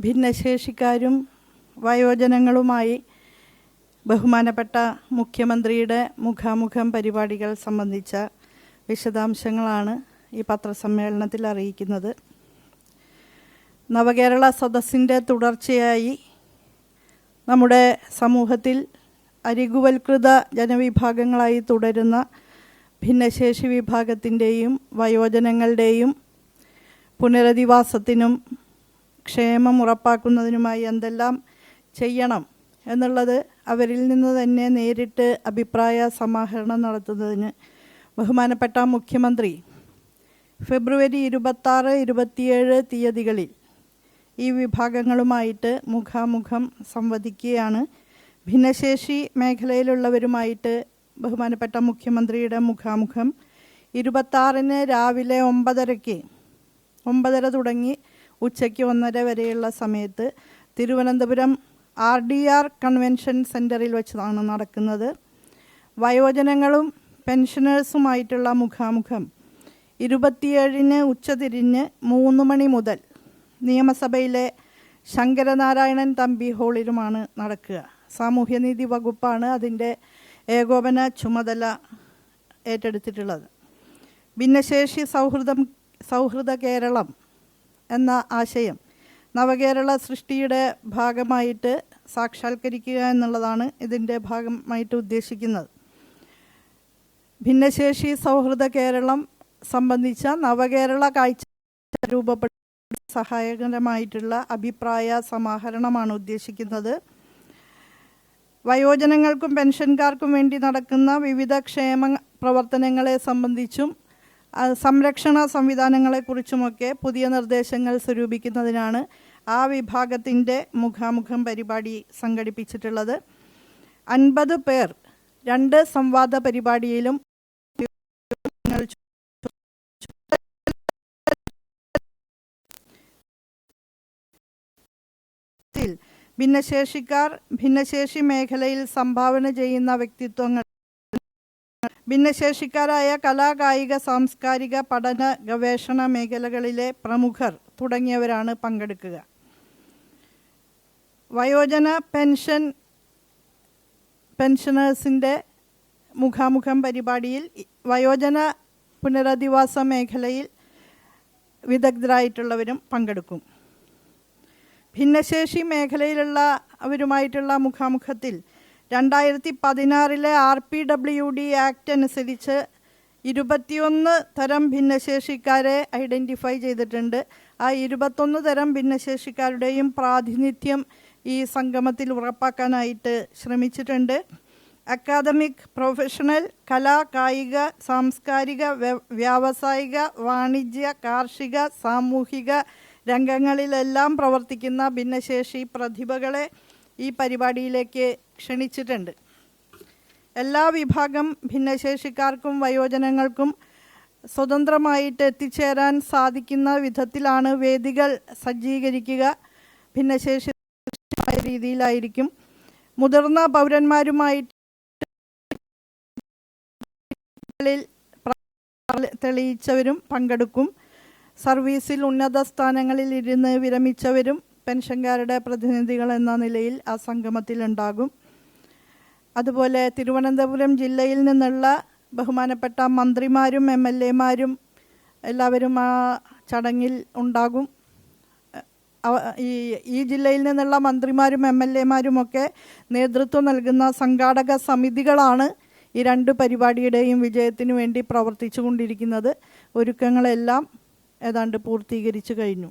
ഭിന്നശേഷിക്കാരും വയോജനങ്ങളുമായി ബഹുമാനപ്പെട്ട മുഖ്യമന്ത്രിയുടെ മുഖാമുഖം പരിപാടികൾ സംബന്ധിച്ച വിശദാംശങ്ങളാണ് ഈ പത്രസമ്മേളനത്തിൽ അറിയിക്കുന്നത്. നവകേരള സദസ്സിൻ്റെ തുടർച്ചയായി നമ്മുടെ സമൂഹത്തിൽ അരികുവൽകൃത ജനവിഭാഗങ്ങളായി തുടരുന്ന ഭിന്നശേഷി വിഭാഗത്തിൻ്റെയും വയോജനങ്ങളുടെയും പുനരധിവാസത്തിനും ക്ഷേമം ഉറപ്പാക്കുന്നതിനുമായി എന്തെല്ലാം ചെയ്യണം എന്നുള്ളത് അവരിൽ നിന്ന് തന്നെ നേരിട്ട് അഭിപ്രായ സമാഹരണം നടത്തുന്നതിന് ബഹുമാനപ്പെട്ട മുഖ്യമന്ത്രി ഫെബ്രുവരി 26, 27 തീയതികളിൽ ഈ വിഭാഗങ്ങളുമായിട്ട് മുഖാമുഖം സംവദിക്കുകയാണ്. ഭിന്നശേഷി മേഖലയിലുള്ളവരുമായിട്ട് ബഹുമാനപ്പെട്ട മുഖ്യമന്ത്രിയുടെ മുഖാമുഖം 26 രാവിലെ 9:30 തുടങ്ങി ഉച്ചയ്ക്ക് 1:30 വരെയുള്ള സമയത്ത് തിരുവനന്തപുരം RDR കൺവെൻഷൻ സെൻറ്ററിൽ വെച്ചാണ് നടക്കുന്നത്. വയോജനങ്ങളും പെൻഷനേഴ്സുമായിട്ടുള്ള മുഖാമുഖം 27 ഉച്ചതിരിഞ്ഞ് 3 മണി മുതൽ നിയമസഭയിലെ ശങ്കരനാരായണൻ തമ്പി ഹാളിലുമാണ് നടക്കുക. സാമൂഹ്യനീതി വകുപ്പാണ് അതിൻ്റെ ഏകോപന ചുമതല ഏറ്റെടുത്തിട്ടുള്ളത്. ഭിന്നശേഷി സൗഹൃദ കേരളം എന്ന ആശയം നവകേരള സൃഷ്ടിയുടെ ഭാഗമായിട്ട് സാക്ഷാത്കരിക്കുക എന്നുള്ളതാണ് ഇതിൻ്റെ ഭാഗമായിട്ട് ഉദ്ദേശിക്കുന്നത്. ഭിന്നശേഷി സൗഹൃദ കേരളം സംബന്ധിച്ച നവകേരള കാഴ്ച രൂപപ്പെടുത്താൻ സഹായകരമായിട്ടുള്ള അഭിപ്രായ സമാഹരണമാണ് ഉദ്ദേശിക്കുന്നത്. വയോജനങ്ങൾക്കും പെൻഷൻകാർക്കും വേണ്ടി നടക്കുന്ന വിവിധ ക്ഷേമ പ്രവർത്തനങ്ങളെ സംബന്ധിച്ചും സംരക്ഷണ സംവിധാനങ്ങളെക്കുറിച്ചുമൊക്കെ പുതിയ നിർദ്ദേശങ്ങൾ സ്വരൂപിക്കുന്നതിനാണ് ആ വിഭാഗത്തിൻ്റെ മുഖാമുഖം പരിപാടി സംഘടിപ്പിച്ചിട്ടുള്ളത്. 50 പേർ 2 സംവാദ പരിപാടിയിലും ഭിന്നശേഷിക്കാർ, ഭിന്നശേഷി മേഖലയിൽ സംഭാവന ചെയ്യുന്ന വ്യക്തിത്വങ്ങൾ, ഭിന്നശേഷിക്കാരായ കലാ, കായിക, സാംസ്കാരിക, പഠന, ഗവേഷണ മേഖലകളിലെ പ്രമുഖർ തുടങ്ങിയവരാണ് പങ്കെടുക്കുക. വയോജന പെൻഷനേഴ്സിൻ്റെ മുഖാമുഖം പരിപാടിയിൽ വയോജന പുനരധിവാസ മേഖലയിൽ വിദഗ്ധരായിട്ടുള്ളവരും പങ്കെടുക്കും. ഭിന്നശേഷി മേഖലയിലുള്ള അവരുമായിട്ടുള്ള മുഖാമുഖത്തിൽ 2016 RPWD ആക്ട് അനുസരിച്ച് 21 തരം ഭിന്നശേഷിക്കാരെ ഐഡൻറ്റിഫൈ ചെയ്തിട്ടുണ്ട്. ആ 21 തരം ഭിന്നശേഷിക്കാരുടെയും പ്രാതിനിധ്യം ഈ സംഗമത്തിൽ ഉറപ്പാക്കാനായിട്ട് ശ്രമിച്ചിട്ടുണ്ട്. അക്കാദമിക്, പ്രൊഫഷണൽ, കലാ, കായിക, സാംസ്കാരിക, വ്യാവസായിക, വാണിജ്യ, കാർഷിക, സാമൂഹിക രംഗങ്ങളിലെല്ലാം പ്രവർത്തിക്കുന്ന ഭിന്നശേഷി പ്രതിഭകളെ ഈ പരിപാടിയിലേക്ക് ക്ഷണിച്ചിട്ടുണ്ട്. എല്ലാ വിഭാഗം ഭിന്നശേഷിക്കാർക്കും വയോജനങ്ങൾക്കും സ്വതന്ത്രമായിട്ട് എത്തിച്ചേരാൻ സാധിക്കുന്ന വിധത്തിലാണ് വേദികൾ സജ്ജീകരിക്കുക. ഭിന്നശേഷി രീതിയിലായിരിക്കും. മുതിർന്ന പൗരന്മാരുമായിട്ട് തെളിയിച്ചവരും പങ്കെടുക്കും. സർവീസിൽ ഉന്നത സ്ഥാനങ്ങളിൽ ഇരുന്ന് വിരമിച്ചവരും പെൻഷൻകാരുടെ പ്രതിനിധികൾ എന്ന നിലയിൽ ആ സംഗമത്തിലുണ്ടാകും. അതുപോലെ തിരുവനന്തപുരം ജില്ലയിൽ നിന്നുള്ള ബഹുമാനപ്പെട്ട മന്ത്രിമാരും MLAമാരും എല്ലാവരും ആ ചടങ്ങിൽ ഉണ്ടാകും. ഈ ജില്ലയിൽ നിന്നുള്ള മന്ത്രിമാരും MLAമാരുമൊക്കെ നേതൃത്വം നൽകുന്ന സംഘാടക സമിതികളാണ് ഈ 2 പരിപാടിയുടെയും വിജയത്തിനു വേണ്ടി പ്രവർത്തിച്ചു കൊണ്ടിരിക്കുന്നത്. ഒരുക്കങ്ങളെല്ലാം ഏതാണ്ട് പൂർത്തീകരിച്ചു കഴിഞ്ഞു.